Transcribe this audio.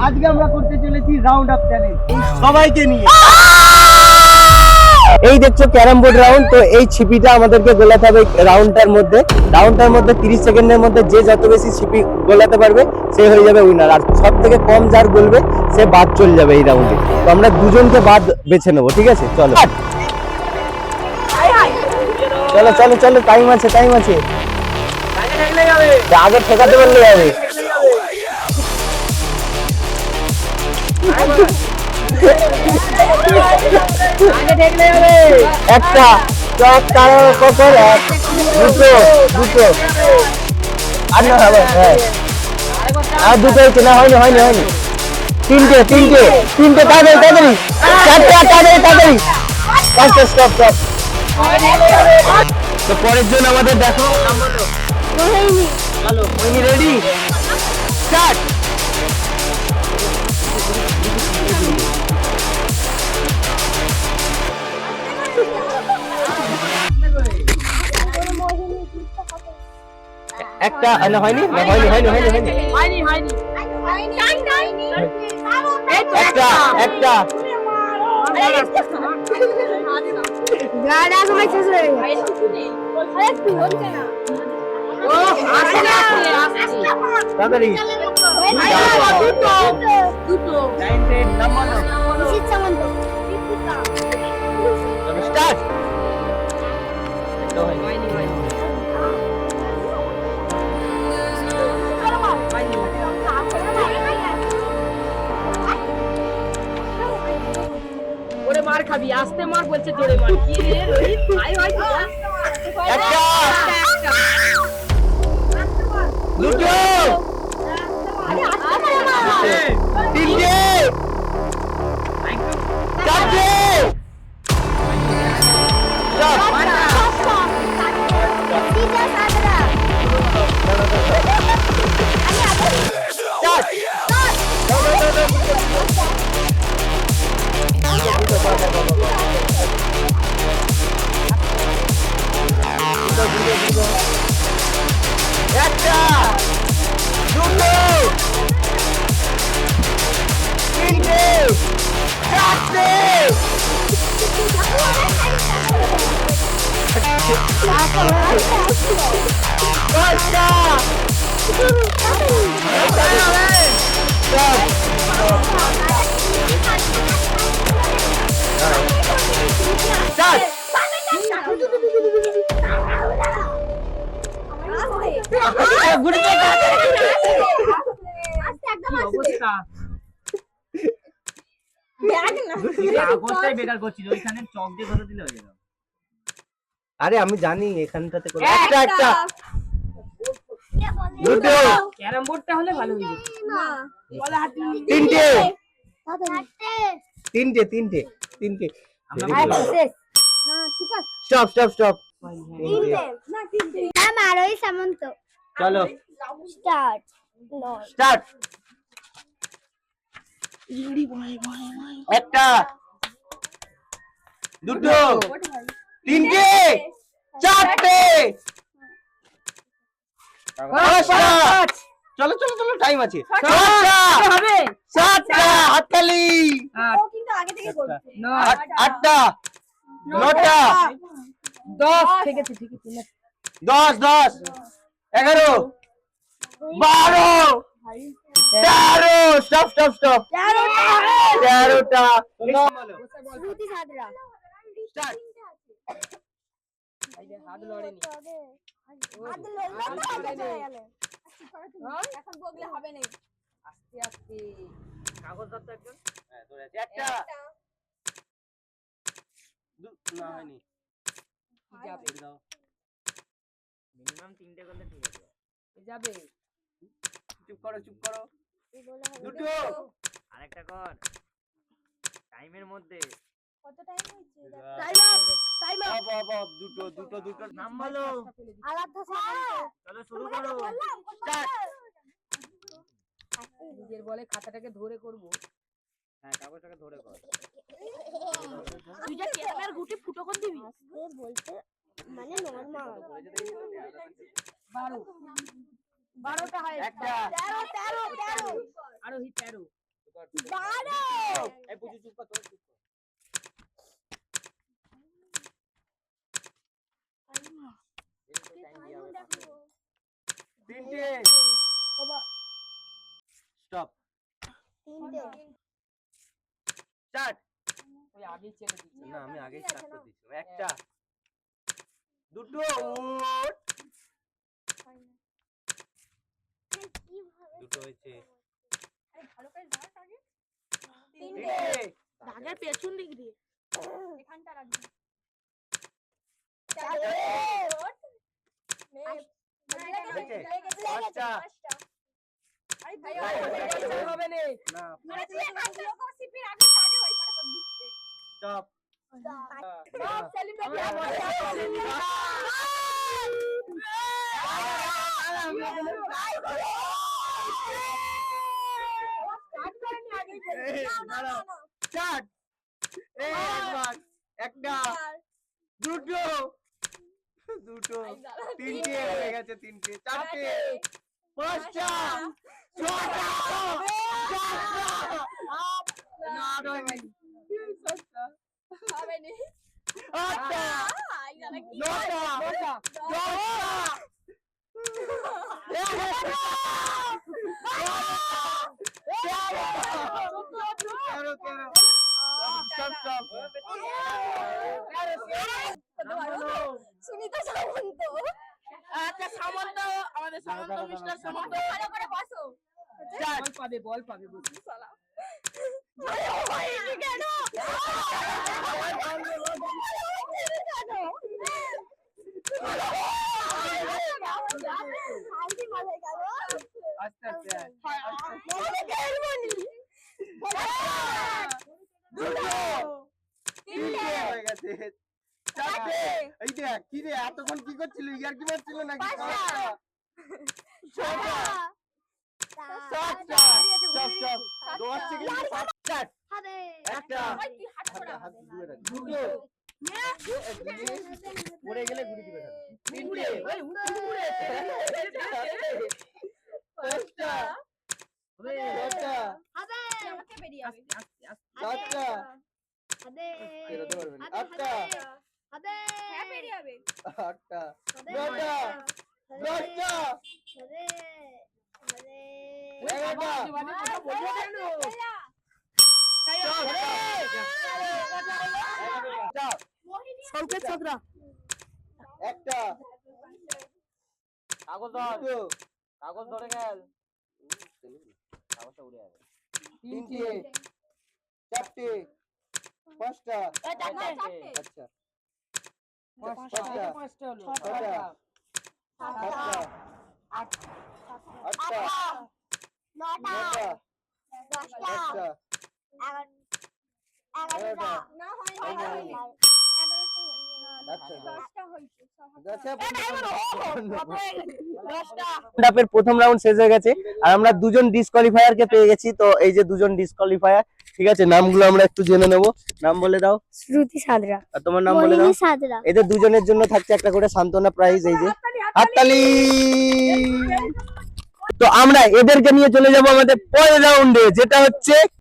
আজকে আমরা করতে চলেছি রাউন্ড আপ চ্যালেঞ্জ সবাইকে নিয়ে। এই দেখছো ক্যারাম বোর্ড রাউন্ড। তো এই ছিপিটা আমাদেরকে গোলাতে হবে রাউন্ডটার মধ্যে 30 সেকেন্ডের মধ্যে যে যত বেশি ছিপি গোলাতে পারবে সে হয়ে যাবে উইনার, আর সব থেকে কম যার গোলবে সে বাদ চলে যাবে এই রাউন্ডে। তো আমরা দুজনকে বাদ বেছে নেবো, ঠিক আছে? চলো চলো চলো চলো, টাইম আছে আগে ঠেকাতে পারলে যাবে। একটা চক কারো কখন দুটো আর না হবে। হ্যাঁ আর দুটো হচ্ছে না, হয়নি তিনটে তাড়াতাড়ি তাড়াতাড়ি পাঁচটা স্টপ। তো পরের জন আমাদের দেখো চলো রেডি স্টার্ট। একটা হয়নি একটা তাড়াতাড়ি স্টার্ট। ওরে মার খাবি, আস্তে মার বলছে, জোরে মার। কি রে রোহিত ভাই হয় তো একটা দুটো তিনটে চারটে একটা দুটো তিনটে চারটে পাঁচটা আরে আমি জানি এখানটাতে একটা দুটো ক্যারাম বোর্ডটা হলে ভালো হয়ে যেত। তিনটে স্টপ চলো স্টার্ট। একটা দুটো তিনটে চারটে পাঁচটা চলো টাইম আছে সাতটা হাততালি আটটা নটা 10 11 12 13 স্টপ 13টা স্টার্ট। হাত লড়েনি, এখন বগলে হবে না, আস্তে আস্তে কাগজ ধরতো একজন। হ্যাঁ ধরে আছে একটা না হয়নি যাবে মিনিমাম 3টে করলে ঠিক আছে যাবে। চুপ করো দুটো আরেকটা কর টাইমের মধ্যে। কত টাইম হয়েছে? টাইম আপ দুটো নাম বলো। আলাদা সেকেন্ড চলো শুরু করো স্টার্ট। নিজের বলে খাতাটাকে ধরে করব। হ্যাঁ কাগজটাকে ধরে কর। তুই যা ক্যামেরার গুটি ফুটো করে দিবি আস্তে বলতে মানে নরমাল 12টা হয় একটা 13 আরো 13 এই বুঝি চুপ কর, তোরা চুপ কর। তিনটে স্টপ স্টার্ট। ওই আগেই ছেড়ে দিচ্ছি না আমি আগেই স্টার্ট করে দিয়েছি। একটা দুটো উঠ দুটো হয়েছে তিনটে দাগের পেছন দিক দিয়ে এখানটা রাখবি হয়েছে পাঁচটা হবে না না স্টপ স্টার্ট একবার একটা দুটো দুটো তিনটে হয়ে গেছে তিনটে চারটে পাঁচটা ছটা আটটা নটা সুনিতা সামন্ত আচ্ছা সামন্ত আমাদের সামন্ত মিস্টার সামন্ত ভালো করে বসো বল পাবে বুঝলি কেন আস্তে আস্তে তিনটে হয়ে গেছে চারটে এই দেখ কি রে এতক্ষণ কি করছিল ইয়ার কি মারছিল নাকি ছটা সাতটা স্টপ স্টপ 10 সেকেন্ড স্টার্ট একটা হাত দূরে রাখ দুটো পড়ে গেলে ঘুরে দিবে তিনটে পাঁচটা ছটা সাতটা বেরোতে পারবে না আটটা আটটা নটা দশটা সংকেত ছত্রা একটা কাগজ ধর দুটো কাগজ ধরে গেল কাগজটা উড়ে যাবে তিনটে চারটে পাঁচটা আচ্ছা পাঁচটা হলো ছটা সাতটা আটটা নটা দশটা এগারোটা প্রথম রাউন্ড শেষ হয়ে গেছে আর আমরা দুজন ডিসকোয়ালিফায়ার কে পেয়ে গেছি। তো এই যে দুজন ডিসকোয়ালিফায়ার, ঠিক আছে, নামগুলো আমরা একটু জেনে নেব। নাম বলে দাও। শ্রুতি সাদরা আর তোমার নাম বলে দাও। মোহিনী সাদরা এদের দুজনের জন্য থাকছে একটা করে সান্ত্বনা প্রাইজ। এই যে হাততালি। তো আমরা এদেরকে নিয়ে চলে যাব আমাদের পরের রাউন্ডে, যেটা হচ্ছে